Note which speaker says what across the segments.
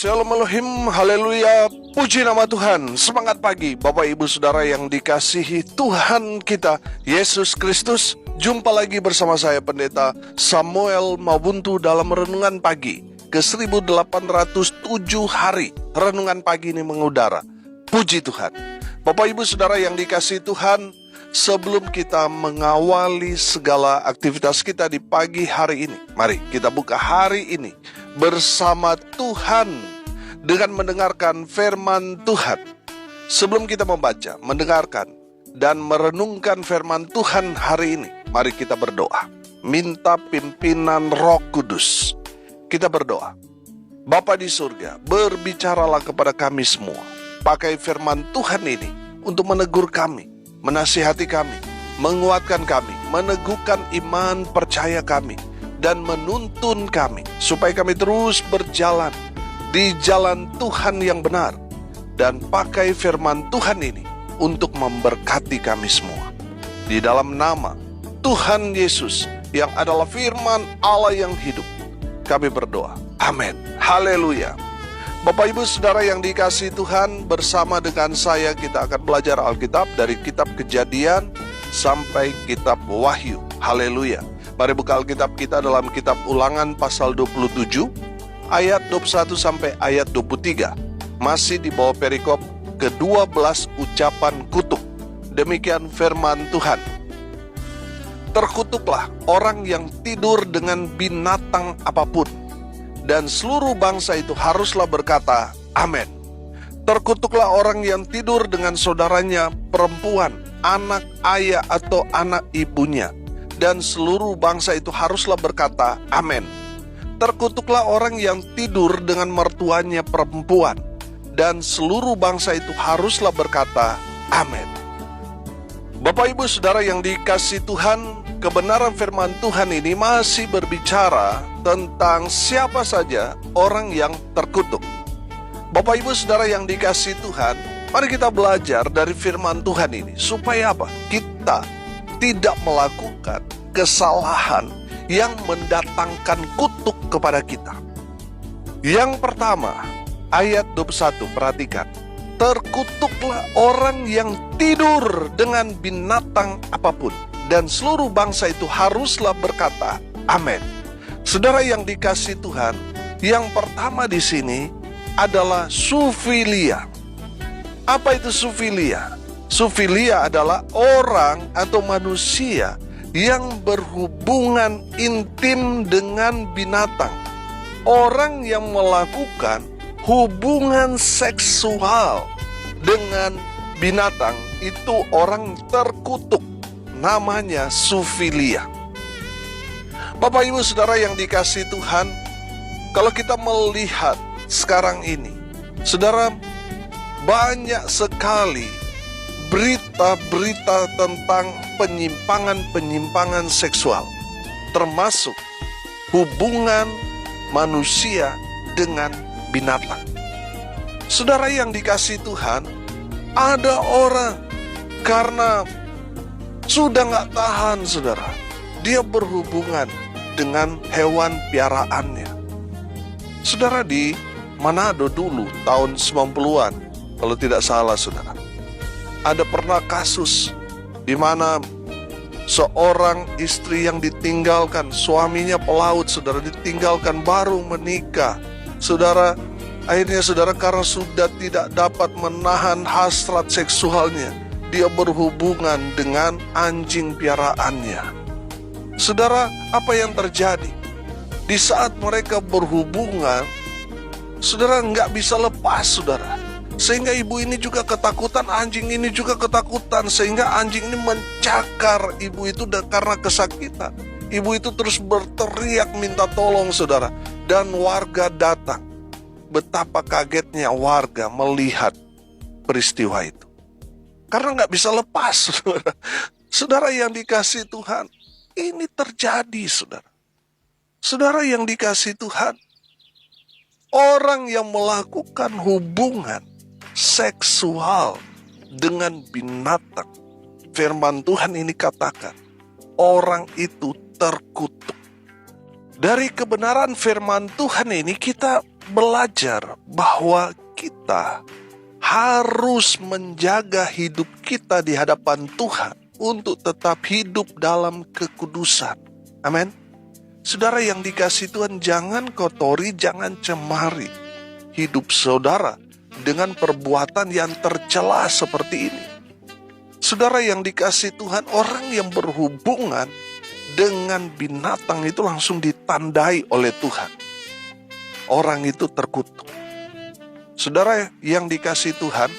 Speaker 1: Shalom Elohim, haleluya, puji nama Tuhan. Semangat pagi Bapak Ibu Saudara yang dikasihi Tuhan kita Yesus Kristus. Jumpa lagi bersama saya Pendeta Samuel Mabuntu dalam Renungan Pagi ke 1807 hari. Renungan pagi ini mengudara. Puji Tuhan. Bapak Ibu Saudara yang dikasihi Tuhan, sebelum kita mengawali segala aktivitas kita di pagi hari ini, mari kita buka hari ini bersama Tuhan dengan mendengarkan firman Tuhan. Sebelum kita membaca, mendengarkan, dan merenungkan firman Tuhan hari ini, mari kita berdoa. Minta pimpinan Roh Kudus. Kita berdoa. Bapa di surga, berbicaralah kepada kami semua. Pakai firman Tuhan ini untuk menegur kami, menasihati kami, menguatkan kami, meneguhkan iman percaya kami, dan menuntun kami supaya kami terus berjalan di jalan Tuhan yang benar. Dan pakai firman Tuhan ini untuk memberkati kami semua. Di dalam nama Tuhan Yesus yang adalah firman Allah yang hidup, kami berdoa. Amin. Haleluya. Bapak Ibu Saudara yang dikasihi Tuhan, bersama dengan saya kita akan belajar Alkitab dari kitab Kejadian sampai kitab Wahyu. Haleluya. Mari buka Alkitab kita dalam kitab Ulangan pasal 27 ayat 21 sampai ayat 23. Masih di bawah perikop ke-12 ucapan kutuk. Demikian firman Tuhan. Terkutuklah orang yang tidur dengan binatang apapun, dan seluruh bangsa itu haruslah berkata, Amin. Terkutuklah orang yang tidur dengan saudaranya perempuan, anak ayah atau anak ibunya, dan seluruh bangsa itu haruslah berkata, Amin. Terkutuklah orang yang tidur dengan mertuanya perempuan, dan seluruh bangsa itu haruslah berkata, Amin. Bapak Ibu Saudara yang dikasihi Tuhan, kebenaran firman Tuhan ini masih berbicara tentang siapa saja orang yang terkutuk. Bapak Ibu Saudara yang dikasihi Tuhan, mari kita belajar dari firman Tuhan ini. Supaya apa? Kita tidak melakukan kesalahan yang mendatangkan kutuk kepada kita. Yang pertama, ayat 21, perhatikan. Terkutuklah orang yang tidur dengan binatang apapun, dan seluruh bangsa itu haruslah berkata, Amin. Saudara yang dikasihi Tuhan, yang pertama di sini adalah sufilia. Apa itu sufilia? Sufilia adalah orang atau manusia yang berhubungan intim dengan binatang. Orang yang melakukan hubungan seksual dengan binatang itu orang terkutuk. Namanya sufilia. Bapak Ibu Saudara yang dikasihi Tuhan, kalau kita melihat sekarang ini, saudara, banyak sekali berita-berita tentang penyimpangan-penyimpangan seksual, termasuk hubungan manusia dengan binatang. Saudara yang dikasihi Tuhan, ada orang karena sudah gak tahan, saudara, dia berhubungan dengan hewan piaraannya. Saudara, di Manado dulu tahun 90-an, kalau tidak salah saudara, ada pernah kasus di mana seorang istri yang ditinggalkan, suaminya pelaut, saudara, ditinggalkan baru menikah. Saudara, akhirnya saudara karena sudah tidak dapat menahan hasrat seksualnya, dia berhubungan dengan anjing piaraannya. Saudara, apa yang terjadi? Di saat mereka berhubungan, saudara nggak bisa lepas, saudara. Sehingga ibu ini juga ketakutan, anjing ini juga ketakutan. Sehingga anjing ini mencakar ibu itu karena kesakitan. Ibu itu terus berteriak minta tolong, saudara. Dan warga datang. Betapa kagetnya warga melihat peristiwa itu. Karena gak bisa lepas, saudara. Saudara yang dikasihi Tuhan, ini terjadi, saudara. Saudara yang dikasihi Tuhan, orang yang melakukan hubungan seksual dengan binatang, firman Tuhan ini katakan, orang itu terkutuk. Dari kebenaran firman Tuhan ini kita belajar bahwa kita harus menjaga hidup kita di hadapan Tuhan untuk tetap hidup dalam kekudusan. Amin. Saudara yang dikasihi Tuhan, jangan kotori, jangan cemari hidup saudara dengan perbuatan yang tercela seperti ini. Saudara yang dikasihi Tuhan, orang yang berhubungan dengan binatang itu langsung ditandai oleh Tuhan. Orang itu terkutuk. Saudara yang dikasihi Tuhan,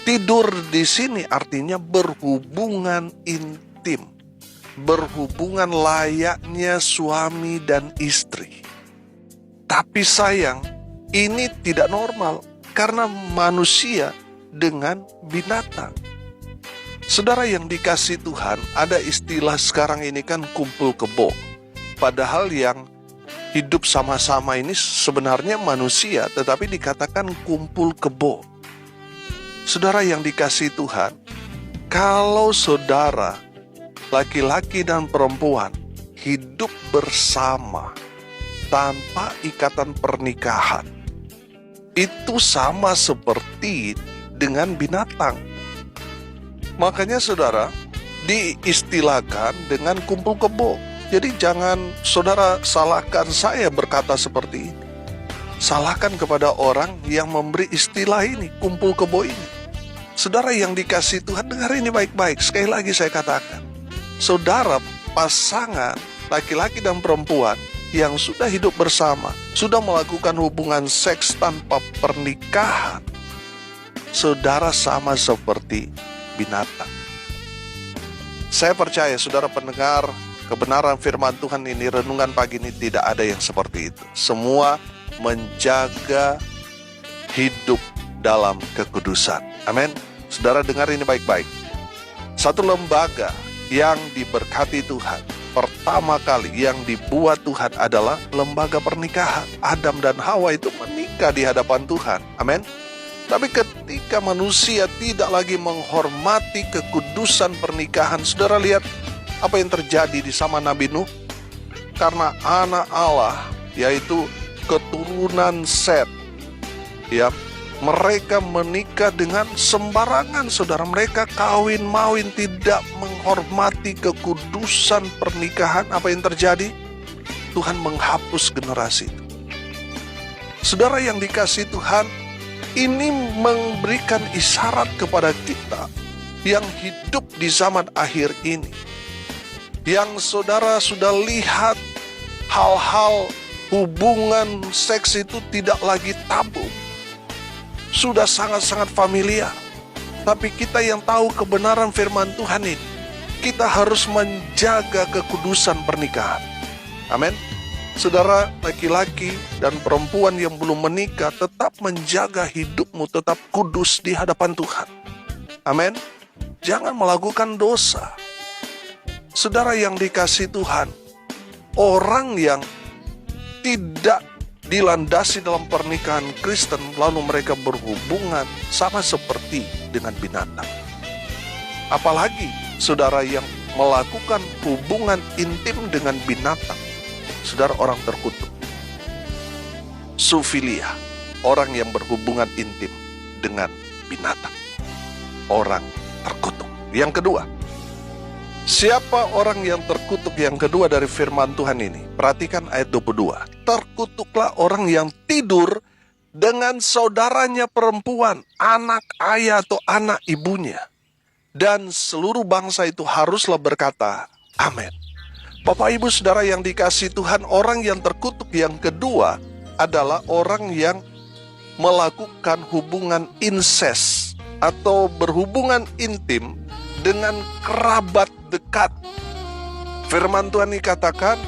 Speaker 1: tidur di sini artinya berhubungan intim. Berhubungan layaknya suami dan istri. Tapi sayang, ini tidak normal karena manusia dengan binatang. Saudara yang dikasihi Tuhan, ada istilah sekarang ini kan kumpul kebo. Padahal yang hidup sama-sama ini sebenarnya manusia, tetapi dikatakan kumpul kebo. Saudara yang dikasihi Tuhan, kalau saudara laki-laki dan perempuan hidup bersama tanpa ikatan pernikahan, itu sama seperti dengan binatang. Makanya saudara diistilahkan dengan kumpul kebo. Jadi jangan saudara salahkan saya berkata seperti ini. Salahkan kepada orang yang memberi istilah ini, kumpul kebo ini. Saudara yang dikasihi Tuhan, dengar ini baik-baik. Sekali lagi saya katakan, saudara pasangan laki-laki dan perempuan yang sudah hidup bersama, sudah melakukan hubungan seks tanpa pernikahan, saudara sama seperti binatang. Saya percaya saudara pendengar kebenaran firman Tuhan ini, renungan pagi ini tidak ada yang seperti itu. Semua menjaga hidup dalam kekudusan. Amin. Saudara dengar ini baik-baik. Satu lembaga yang diberkati Tuhan, pertama kali yang dibuat Tuhan adalah lembaga pernikahan. Adam dan Hawa itu menikah di hadapan Tuhan. Amin. Tapi ketika manusia tidak lagi menghormati kekudusan pernikahan, saudara lihat apa yang terjadi di zaman Nabi Nuh. Karena anak Allah, yaitu keturunan Set, ya, mereka menikah dengan sembarangan, saudara. Mereka kawin-mawin, tidak menghormati kekudusan pernikahan. Apa yang terjadi? Tuhan menghapus generasi itu. Saudara yang dikasihi Tuhan, ini memberikan isyarat kepada kita yang hidup di zaman akhir ini. Yang saudara sudah lihat hal-hal hubungan seks itu tidak lagi tabu. Sudah sangat-sangat familiar. Tapi kita yang tahu kebenaran firman Tuhan ini, kita harus menjaga kekudusan pernikahan. Amin. Saudara laki-laki dan perempuan yang belum menikah, tetap menjaga hidupmu tetap kudus di hadapan Tuhan. Amin. Jangan melakukan dosa. Saudara yang dikasihi Tuhan, orang yang tidak dilandasi dalam pernikahan Kristen, lalu mereka berhubungan sama seperti dengan binatang. Apalagi saudara yang melakukan hubungan intim dengan binatang, saudara orang terkutuk. Sufilia, orang yang berhubungan intim dengan binatang, orang terkutuk. Yang kedua, siapa orang yang terkutuk yang kedua dari firman Tuhan ini? Perhatikan ayat 22. Terkutuklah orang yang tidur dengan saudaranya perempuan, anak ayah atau anak ibunya. Dan seluruh bangsa itu haruslah berkata, amin. Bapak ibu saudara yang dikasihi Tuhan, orang yang terkutuk yang kedua adalah orang yang melakukan hubungan incest atau berhubungan intim dengan kerabat dekat. Firman Tuhan ini katakan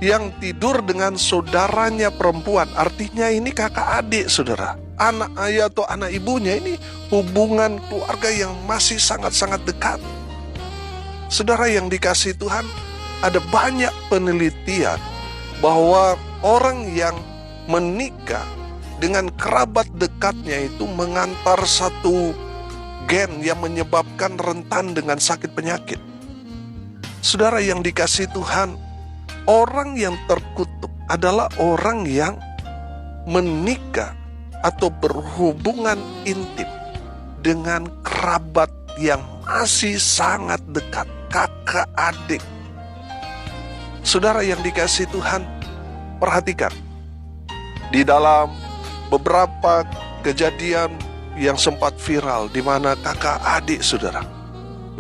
Speaker 1: yang tidur dengan saudaranya perempuan, artinya ini kakak adik saudara, anak ayah atau anak ibunya. Ini hubungan keluarga yang masih sangat-sangat dekat. Saudara yang dikasihi Tuhan, ada banyak penelitian bahwa orang yang menikah dengan kerabat dekatnya itu mengantar satu gen yang menyebabkan rentan dengan sakit penyakit. Saudara yang dikasihi Tuhan, orang yang terkutuk adalah orang yang menikah atau berhubungan intim dengan kerabat yang masih sangat dekat, kakak adik. Saudara yang dikasihi Tuhan, perhatikan, di dalam beberapa kejadian yang sempat viral di mana kakak adik saudara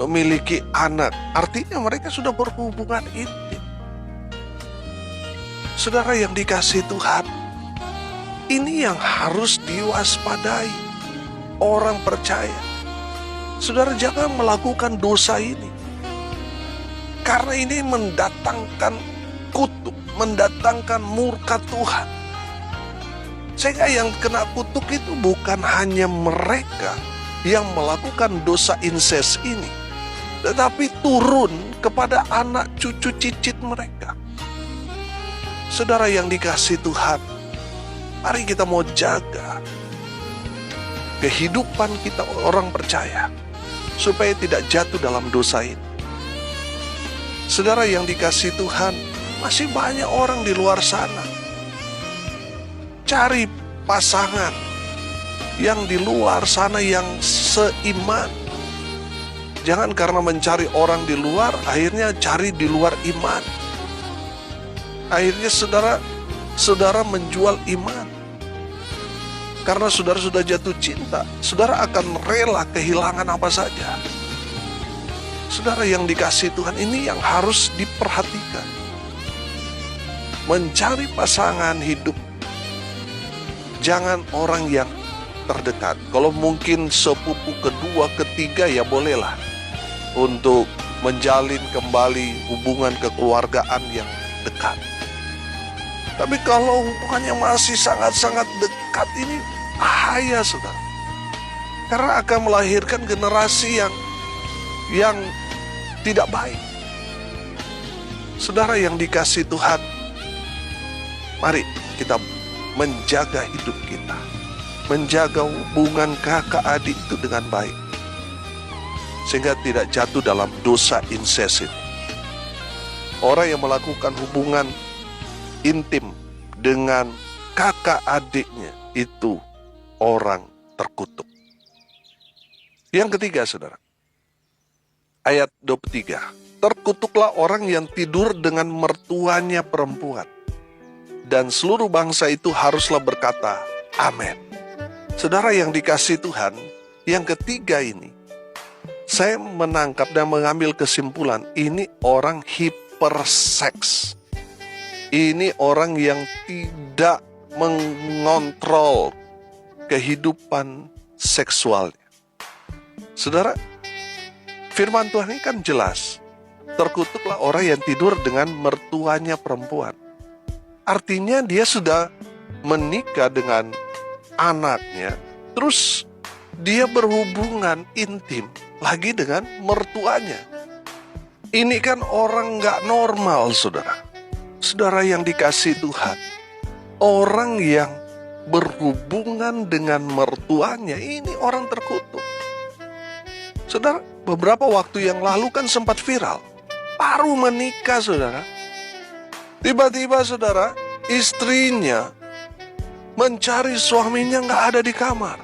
Speaker 1: memiliki anak, artinya mereka sudah berhubungan intim. Saudara yang dikasihi Tuhan, ini yang harus diwaspadai orang percaya. Saudara, jangan melakukan dosa ini, karena ini mendatangkan kutuk, mendatangkan murka Tuhan. Sehingga yang kena kutuk itu bukan hanya mereka yang melakukan dosa inses ini, tetapi turun kepada anak cucu cicit mereka. Saudara yang dikasihi Tuhan, mari kita mau jaga kehidupan kita orang percaya supaya tidak jatuh dalam dosa ini. Saudara yang dikasihi Tuhan, masih banyak orang di luar sana cari pasangan yang di luar sana yang seiman. Jangan karena mencari orang di luar, akhirnya cari di luar iman. Akhirnya saudara menjual iman. Karena saudara sudah jatuh cinta, saudara akan rela kehilangan apa saja. Saudara yang dikasihi Tuhan, ini yang harus diperhatikan. Mencari pasangan hidup, jangan orang yang terdekat. Kalau mungkin sepupu kedua, ketiga, ya bolehlah untuk menjalin kembali hubungan kekeluargaan yang dekat. Tapi kalau hubungannya masih sangat-sangat dekat, ini bahaya saudara. Karena akan melahirkan generasi yang tidak baik. Saudara yang dikasihi Tuhan, mari kita menjaga hidup kita, menjaga hubungan kakak adik itu dengan baik, sehingga tidak jatuh dalam dosa inses itu. Orang yang melakukan hubungan intim dengan kakak adiknya itu orang terkutuk. Yang ketiga saudara, ayat 23, terkutuklah orang yang tidur dengan mertuanya perempuan, dan seluruh bangsa itu haruslah berkata, amin. Saudara yang dikasihi Tuhan, yang ketiga ini, saya menangkap dan mengambil kesimpulan, ini orang hiperseks. Ini orang yang tidak mengontrol kehidupan seksualnya. Saudara, firman Tuhan ini kan jelas. Terkutuklah orang yang tidur dengan mertuanya perempuan. Artinya dia sudah menikah dengan anaknya, terus dia berhubungan intim lagi dengan mertuanya. Ini kan orang gak normal saudara. Saudara yang dikasihi Tuhan, orang yang berhubungan dengan mertuanya, ini orang terkutuk. Saudara, beberapa waktu yang lalu kan sempat viral, baru menikah saudara. Tiba-tiba saudara, istrinya mencari suaminya gak ada di kamar.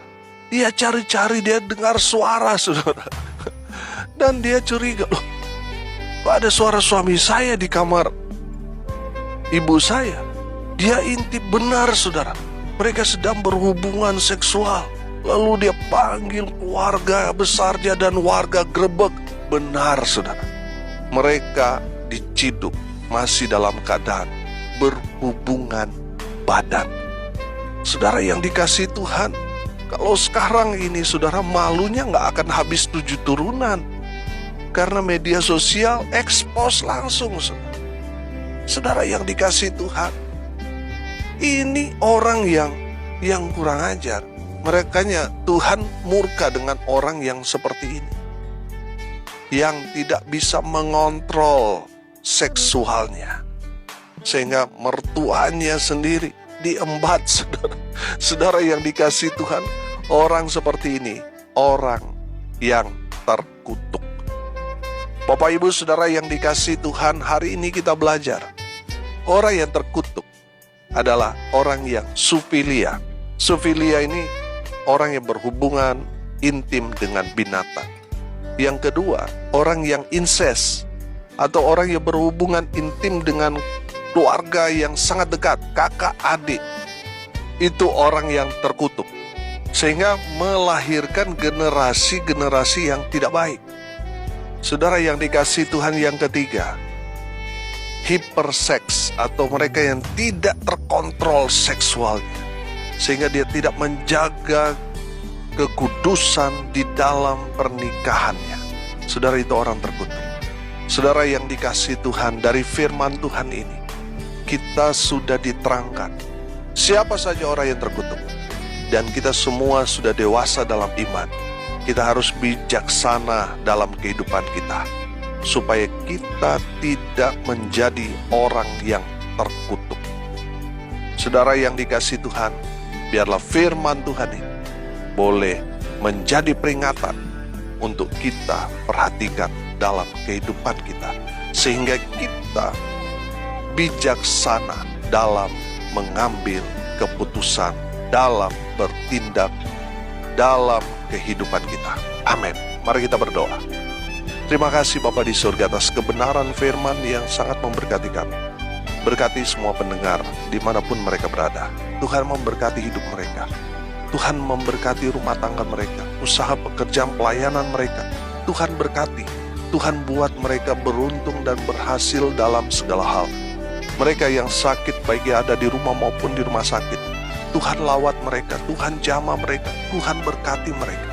Speaker 1: Dia cari-cari, dia dengar suara saudara. Dan dia curiga, loh, kok ada suara suami saya di kamar ibu saya? Dia intip, benar saudara, mereka sedang berhubungan seksual. Lalu dia panggil keluarga besarnya dan warga grebek. Benar saudara, mereka diciduk masih dalam keadaan berhubungan badan. Saudara yang dikasihi Tuhan, kalau sekarang ini saudara, malunya gak akan habis 7 turunan. Karena media sosial expose langsung saudara. Saudara yang dikasihi Tuhan, ini orang yang kurang ajar. Merekanya Tuhan murka dengan orang yang seperti ini, yang tidak bisa mengontrol seksualnya, sehingga mertuanya sendiri diembat saudara. Saudara yang dikasihi Tuhan, orang seperti ini orang yang terkutuk. Bapak Ibu Saudara yang dikasihi Tuhan, hari ini kita belajar orang yang terkutuk adalah orang yang sufilia. Sufilia ini orang yang berhubungan intim dengan binatang. Yang kedua, orang yang incest atau orang yang berhubungan intim dengan keluarga yang sangat dekat, kakak adik. Itu orang yang terkutuk, sehingga melahirkan generasi-generasi yang tidak baik. Saudara yang dikasihi Tuhan, yang ketiga, hiperseks atau mereka yang tidak terkontrol seksualnya, sehingga dia tidak menjaga kekudusan di dalam pernikahannya. Saudara, itu orang terkutuk. Saudara yang dikasihi Tuhan, dari firman Tuhan ini kita sudah diterangkan siapa saja orang yang terkutuk. Dan kita semua sudah dewasa dalam iman. Kita harus bijaksana dalam kehidupan kita, supaya kita tidak menjadi orang yang terkutuk. Saudara yang dikasihi Tuhan, biarlah firman Tuhan ini boleh menjadi peringatan untuk kita perhatikan dalam kehidupan kita, sehingga kita bijaksana dalam mengambil keputusan, dalam bertindak dalam kehidupan kita. Amin. Mari kita berdoa. Terima kasih Bapa di surga atas kebenaran firman yang sangat memberkati kami. Berkati semua pendengar dimanapun mereka berada. Tuhan memberkati hidup mereka. Tuhan memberkati rumah tangga mereka, usaha pekerjaan pelayanan mereka. Tuhan berkati. Tuhan buat mereka beruntung dan berhasil dalam segala hal. Mereka yang sakit, baik yang ada di rumah maupun di rumah sakit, Tuhan lawat mereka, Tuhan jamah mereka, Tuhan berkati mereka.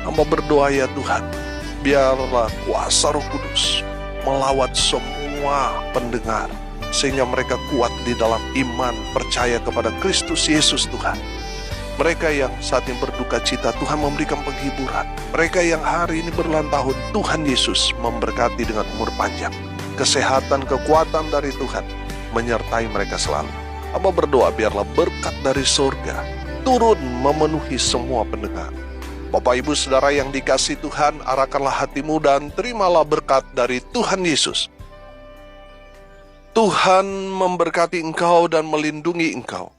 Speaker 1: Hamba berdoa ya Tuhan, biarlah kuasa Roh Kudus melawat semua pendengar, sehingga mereka kuat di dalam iman, percaya kepada Kristus Yesus Tuhan. Mereka yang saat ini berduka cita, Tuhan memberikan penghiburan. Mereka yang hari ini berulang tahun, Tuhan Yesus memberkati dengan umur panjang, kesehatan, kekuatan dari Tuhan menyertai mereka selalu. Hamba berdoa biarlah berkat dari surga turun memenuhi semua pendengar. Bapak Ibu Saudara yang dikasihi Tuhan, arahkanlah hatimu dan terimalah berkat dari Tuhan Yesus. Tuhan memberkati engkau dan melindungi engkau.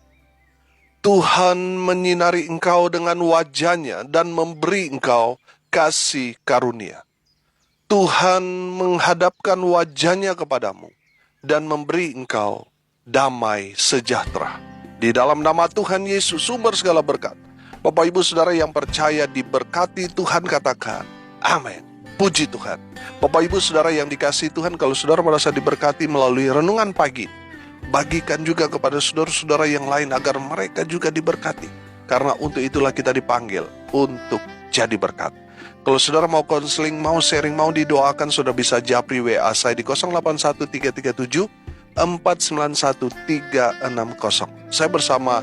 Speaker 1: Tuhan menyinari engkau dengan wajah-Nya dan memberi engkau kasih karunia. Tuhan menghadapkan wajah-Nya kepadamu dan memberi engkau damai sejahtera. Di dalam nama Tuhan Yesus, sumber segala berkat. Bapak Ibu Saudara yang percaya diberkati Tuhan, katakan amin. Puji Tuhan. Bapak Ibu Saudara yang dikasihi Tuhan, kalau saudara merasa diberkati melalui renungan pagi, bagikan juga kepada saudara-saudara yang lain agar mereka juga diberkati. Karena untuk itulah kita dipanggil untuk jadi berkat. Kalau saudara mau konseling, mau sharing, mau didoakan, sudah bisa japri WA saya di 081337 491360. Saya bersama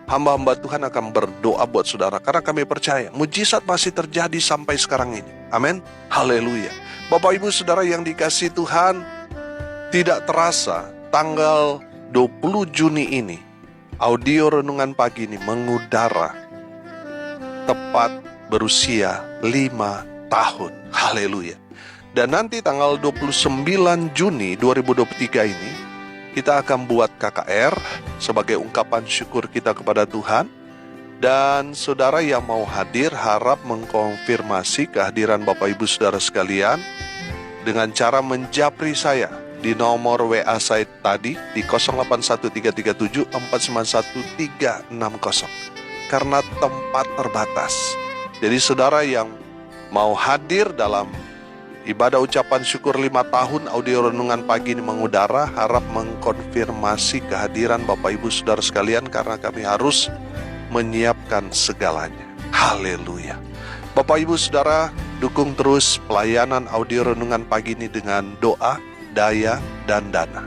Speaker 1: hamba-hamba Tuhan akan berdoa buat saudara, karena kami percaya mujizat masih terjadi sampai sekarang ini. Amin. Haleluya. Bapak Ibu Saudara yang dikasihi Tuhan, tidak terasa tanggal 20 Juni ini audio renungan pagi ini mengudara tepat berusia 5 tahun. Haleluya. Dan nanti tanggal 29 Juni 2023 ini kita akan buat KKR sebagai ungkapan syukur kita kepada Tuhan. Dan saudara yang mau hadir harap mengkonfirmasi kehadiran Bapak Ibu Saudara sekalian dengan cara menjapri saya di nomor WA saya tadi di 081337 491360. Karena tempat terbatas. Jadi saudara yang mau hadir dalam ibadah ucapan syukur 5 tahun audio renungan pagi ini mengudara, harap mengkonfirmasi kehadiran Bapak Ibu Saudara sekalian, karena kami harus menyiapkan segalanya. Haleluya. Bapak Ibu Saudara, dukung terus pelayanan audio renungan pagi ini dengan doa, daya, dan dana,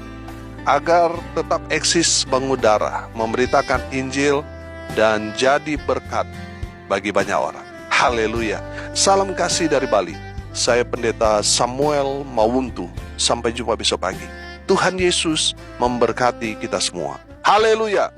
Speaker 1: agar tetap eksis mengudara, memberitakan Injil, dan jadi berkat bagi banyak orang. Haleluya. Salam kasih dari Bali. Saya Pendeta Samuel Mawuntu. Sampai jumpa besok pagi. Tuhan Yesus memberkati kita semua. Haleluya.